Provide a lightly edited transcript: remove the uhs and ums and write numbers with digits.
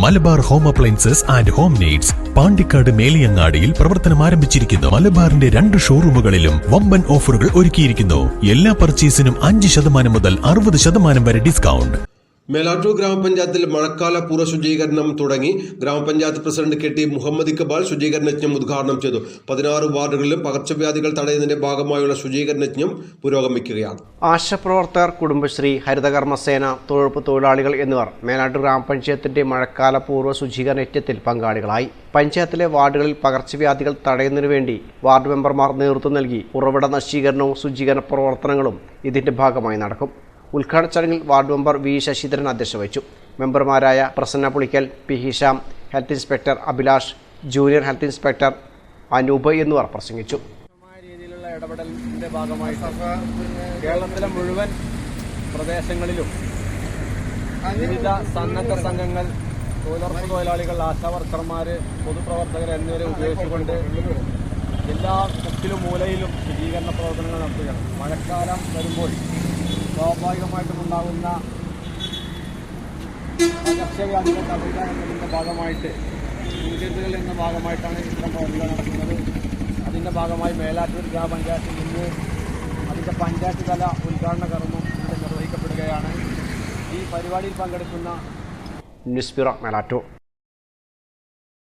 Malabar home appliances and home needs Pandikkad മേലിയങ്ങാടിയിൽ പ്രവർത്തനം ആരംഭിച്ചിരിക്കുന്നു. മലബാറിന്റെ 2 ഷോറൂമുകളിലും വമ്പൻ ഓഫറുകൾ ഒരുക്കിയിരിക്കുന്നു. എല്ലാ പർച്ചേസിനും 5% മുതൽ 60% വരെ ഡിസ്കൗണ്ട്. മേലാറ്റൂർ ഗ്രാമപഞ്ചായത്തിൽ മഴക്കാല പൂർവ്വ ശുചീകരണം തുടങ്ങി. ഗ്രാമപഞ്ചായത്ത് president K T Muhammad Iqbal ശുചീകരണ യജ്ഞം ഉദ്ഘാടനം ചെയ്തു. 16 വാർഡുകളിലും പകർച്ചവ്യാധികൾ തടയുന്നതിന്റെ ഭാഗമായുള്ള ശുചീകരണ യജ്ഞം പുരോഗമിക്കുകയാണ്. ആശാപ്രവർത്തകർ, കുടുംബശ്രീ, ഹരിതകർമ്മസേന, തൊഴിലുറപ്പ് തൊഴിലാളികൾ എന്നിവർ മേലാറ്റൂർ ഗ്രാമപഞ്ചായത്തിന്റെ മഴക്കാല പൂർവ്വ ശുചീകരണ യജ്ഞത്തിൽ പങ്കാളികളായി. പഞ്ചായത്തിലെ വാർഡുകളിൽ പകർച്ചവ്യാധികൾ തടയുന്നതിനു വേണ്ടി വാർഡ് മെമ്പർമാർ നേതൃത്വം നൽകി ഉറവിട നശീകരണവും ശുചീകരണ പ്രവർത്തനങ്ങളും ഇതിന്റെ ഭാഗമായി നടക്കും. ഉദ്ഘാടന ചടങ്ങിൽ വാർഡ് മെമ്പർ വി ശശിധരൻ അധ്യക്ഷത വഹിച്ചു. മെമ്പർമാരായ Prasanna Pulikkal, P Hisham, health inspector Abhilash, junior health inspector Anoop എന്നിവർ പ്രസംഗിച്ചു. രീതിയിലുള്ള ഇടപെടലിന്റെ ഭാഗമായി കേരളത്തിലെ മുഴുവൻ പ്രദേശങ്ങളിലും വിവിധ സന്നദ്ധ സംഘങ്ങൾ, തൊഴിലുറപ്പ് തൊഴിലാളികൾ, ആശാവർക്കർമാർ, പൊതുപ്രവർത്തകർ എന്നിവരെ ഉപയോഗിച്ചുകൊണ്ട് എല്ലാ മുക്കിലും മൂലയിലും ശുചീകരണ പ്രവർത്തനങ്ങൾ നടത്തുകയാണ്. മഴക്കാലം വരുമ്പോൾ സ്വാഭാവികമായിട്ടും ഉണ്ടാകുന്ന പകർച്ചവ്യാധികൾ തടയുക എന്നതിൻ്റെ ഭാഗമായിട്ട് മുൻകരുതലുകൾ എന്ന ഭാഗമായിട്ടാണ് ഇത്തരം പ്രവർത്തനങ്ങൾ നടക്കുന്നത്. അതിൻ്റെ ഭാഗമായി മേലാറ്റൂർ ഗ്രാമപഞ്ചായത്തിൽ നിന്ന് അതിൻ്റെ പഞ്ചായത്ത് തല ഉദ്ഘാടന കർമ്മം നിർവഹിക്കപ്പെടുകയാണ്. ഈ പരിപാടിയിൽ പങ്കെടുക്കുന്ന ന്യൂസ് ബ്യൂറോ മേലാറ്റൂർ.